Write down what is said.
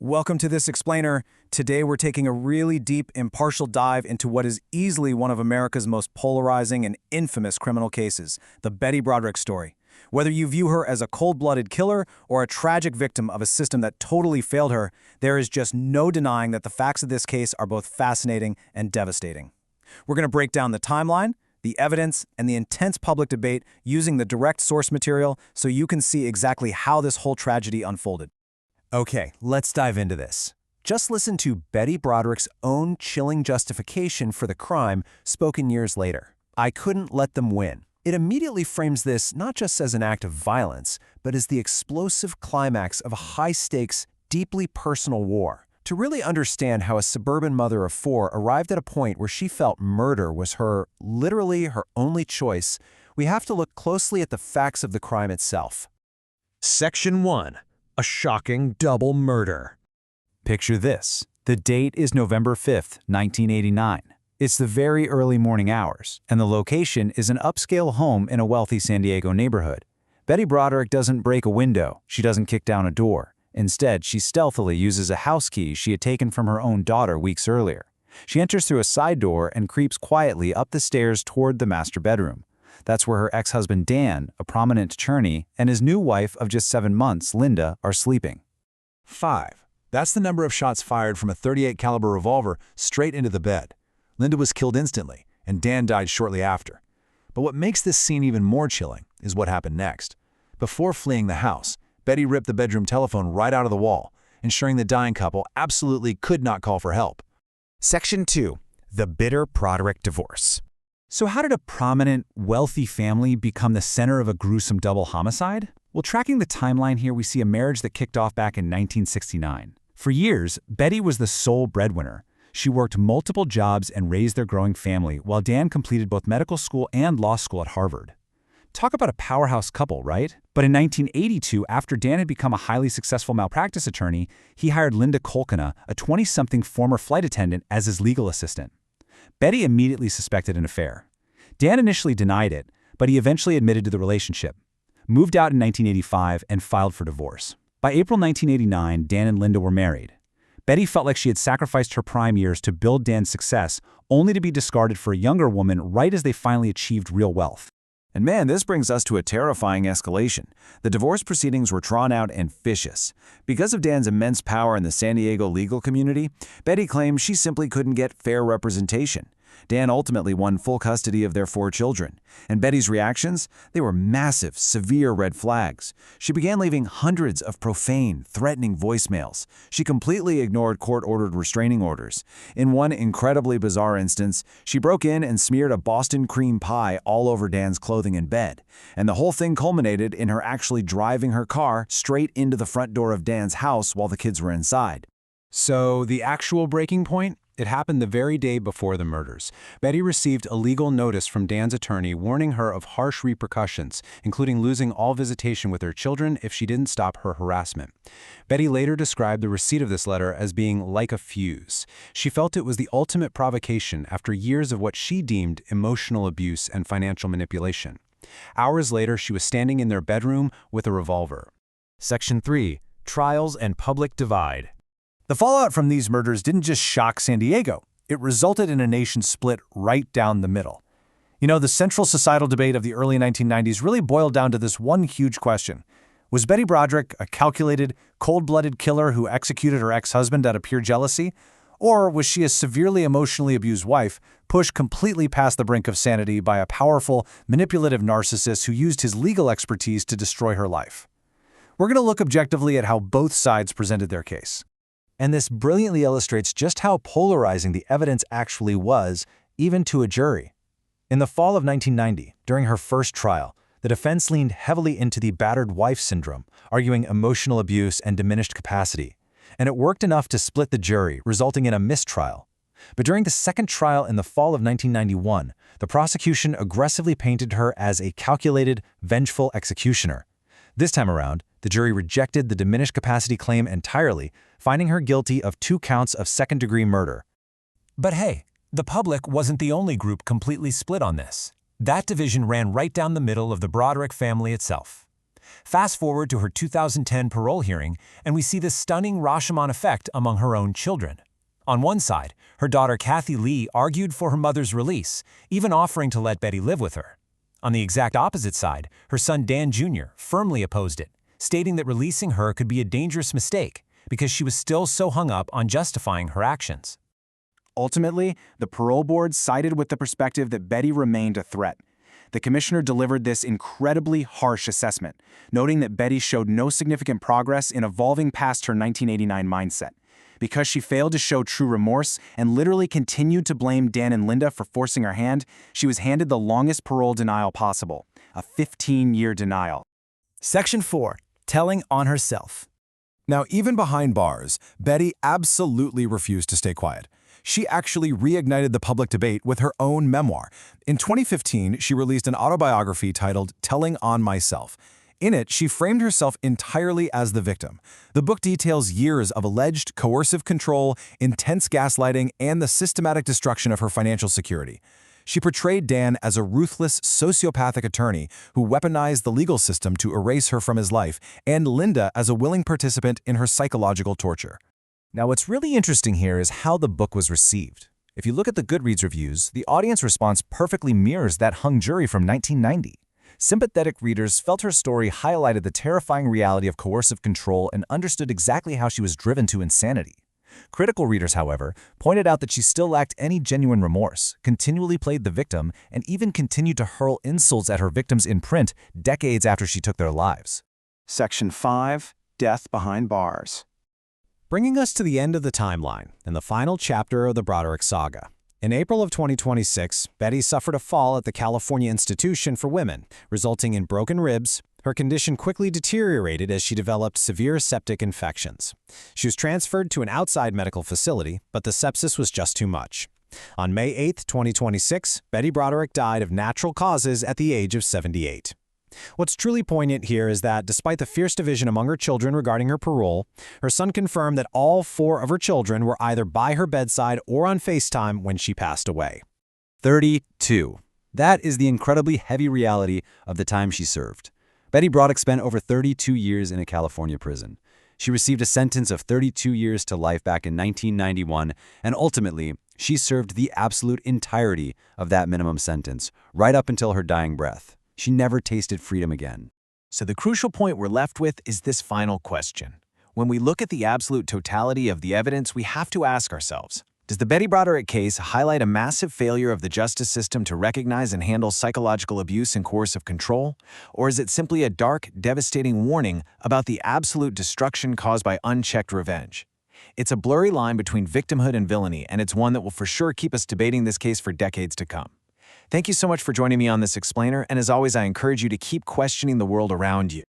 Welcome to This Explainer. Today we're taking a really deep, impartial dive into what is easily one of America's most polarizing and infamous criminal cases, the Betty Broderick story. Whether you view her as a cold-blooded killer or a tragic victim of a system that totally failed her, there is just no denying that the facts of this case are both fascinating and devastating. We're going to break down the timeline, the evidence, and the intense public debate using the direct source material so you can see exactly how this whole tragedy unfolded. Okay, let's dive into this. Just listen to Betty Broderick's own chilling justification for the crime spoken years later. "I couldn't let them win." It immediately frames this not just as an act of violence, but as the explosive climax of a high-stakes, deeply personal war. To really understand how a suburban mother of four arrived at a point where she felt murder was literally her only choice, we have to look closely at the facts of the crime itself. Section 1. A shocking double murder. Picture this. The date is November 5th, 1989. It's the very early morning hours, and the location is an upscale home in a wealthy San Diego neighborhood. Betty Broderick doesn't break a window. She doesn't kick down a door. Instead, she stealthily uses a house key she had taken from her own daughter weeks earlier. She enters through a side door and creeps quietly up the stairs toward the master bedroom. That's where her ex-husband Dan, a prominent attorney, and his new wife of just 7 months, Linda, are sleeping. 5. That's the number of shots fired from a .38 caliber revolver straight into the bed. Linda was killed instantly, and Dan died shortly after. But what makes this scene even more chilling is what happened next. Before fleeing the house, Betty ripped the bedroom telephone right out of the wall, ensuring the dying couple absolutely could not call for help. Section 2. The bitter Broderick divorce. So how did a prominent, wealthy family become the center of a gruesome double homicide? Well, tracking the timeline here, we see a marriage that kicked off back in 1969. For years, Betty was the sole breadwinner. She worked multiple jobs and raised their growing family, while Dan completed both medical school and law school at Harvard. Talk about a powerhouse couple, right? But in 1982, after Dan had become a highly successful malpractice attorney, he hired Linda Kolkina, a 20-something former flight attendant, as his legal assistant. Betty immediately suspected an affair. Dan initially denied it, but he eventually admitted to the relationship, moved out in 1985, and filed for divorce. By April 1989, Dan and Linda were married. Betty felt like she had sacrificed her prime years to build Dan's success, only to be discarded for a younger woman right as they finally achieved real wealth. And man, this brings us to a terrifying escalation. The divorce proceedings were drawn out and vicious. Because of Dan's immense power in the San Diego legal community, Betty claimed she simply couldn't get fair representation. Dan ultimately won full custody of their 4 children. And Betty's reactions? They were massive, severe red flags. She began leaving hundreds of profane, threatening voicemails. She completely ignored court-ordered restraining orders. In one incredibly bizarre instance, she broke in and smeared a Boston cream pie all over Dan's clothing in bed. And the whole thing culminated in her actually driving her car straight into the front door of Dan's house while the kids were inside. So, the actual breaking point? It happened the very day before the murders. Betty received a legal notice from Dan's attorney warning her of harsh repercussions, including losing all visitation with her children if she didn't stop her harassment. Betty later described the receipt of this letter as being like a fuse. She felt it was the ultimate provocation after years of what she deemed emotional abuse and financial manipulation. Hours later, she was standing in their bedroom with a revolver. Section 3. Trials and public divide. The fallout from these murders didn't just shock San Diego. It resulted in a nation split right down the middle. You know, the central societal debate of the early 1990s really boiled down to this one huge question. Was Betty Broderick a calculated, cold-blooded killer who executed her ex-husband out of pure jealousy? Or was she a severely emotionally abused wife, pushed completely past the brink of sanity by a powerful, manipulative narcissist who used his legal expertise to destroy her life? We're going to look objectively at how both sides presented their case. And this brilliantly illustrates just how polarizing the evidence actually was, even to a jury. In the fall of 1990, during her first trial, the defense leaned heavily into the battered wife syndrome, arguing emotional abuse and diminished capacity. And it worked enough to split the jury, resulting in a mistrial. But during the second trial in the fall of 1991, the prosecution aggressively painted her as a calculated, vengeful executioner. This time around, the jury rejected the diminished capacity claim entirely, finding her guilty of 2 counts of second-degree murder. But hey, the public wasn't the only group completely split on this. That division ran right down the middle of the Broderick family itself. Fast forward to her 2010 parole hearing, and we see the stunning Rashomon effect among her own children. On one side, her daughter Kathy Lee argued for her mother's release, even offering to let Betty live with her. On the exact opposite side, her son Dan Jr. firmly opposed it, stating that releasing her could be a dangerous mistake because she was still so hung up on justifying her actions. Ultimately, the parole board sided with the perspective that Betty remained a threat. The commissioner delivered this incredibly harsh assessment, noting that Betty showed no significant progress in evolving past her 1989 mindset. Because she failed to show true remorse and literally continued to blame Dan and Linda for forcing her hand, she was handed the longest parole denial possible, a 15-year denial. Section 4. Telling on herself. Now, even behind bars, Betty absolutely refused to stay quiet. She actually reignited the public debate with her own memoir. In 2015, she released an autobiography titled Telling on Myself. In it, she framed herself entirely as the victim. The book details years of alleged coercive control, intense gaslighting, and the systematic destruction of her financial security. She portrayed Dan as a ruthless, sociopathic attorney who weaponized the legal system to erase her from his life, and Linda as a willing participant in her psychological torture. Now, what's really interesting here is how the book was received. If you look at the Goodreads reviews, the audience response perfectly mirrors that hung jury from 1990. Sympathetic readers felt her story highlighted the terrifying reality of coercive control and understood exactly how she was driven to insanity. Critical readers, however, pointed out that she still lacked any genuine remorse, continually played the victim, and even continued to hurl insults at her victims in print decades after she took their lives. Section 5. Death behind bars. Bringing us to the end of the timeline and the final chapter of the Broderick saga. In April of 2026, Betty suffered a fall at the California Institution for Women, resulting in broken ribs. Her condition quickly deteriorated as she developed severe septic infections. She was transferred to an outside medical facility, but the sepsis was just too much. On May 8, 2026, Betty Broderick died of natural causes at the age of 78. What's truly poignant here is that despite the fierce division among her children regarding her parole, her son confirmed that all 4 of her children were either by her bedside or on FaceTime when she passed away. 32. That is the incredibly heavy reality of the time she served. Betty Broderick spent over 32 years in a California prison. She received a sentence of 32 years to life back in 1991, and ultimately, she served the absolute entirety of that minimum sentence, right up until her dying breath. She never tasted freedom again. So the crucial point we're left with is this final question. When we look at the absolute totality of the evidence, we have to ask ourselves, does the Betty Broderick case highlight a massive failure of the justice system to recognize and handle psychological abuse and coercive control? Or is it simply a dark, devastating warning about the absolute destruction caused by unchecked revenge? It's a blurry line between victimhood and villainy, and it's one that will for sure keep us debating this case for decades to come. Thank you so much for joining me on this explainer, and as always, I encourage you to keep questioning the world around you.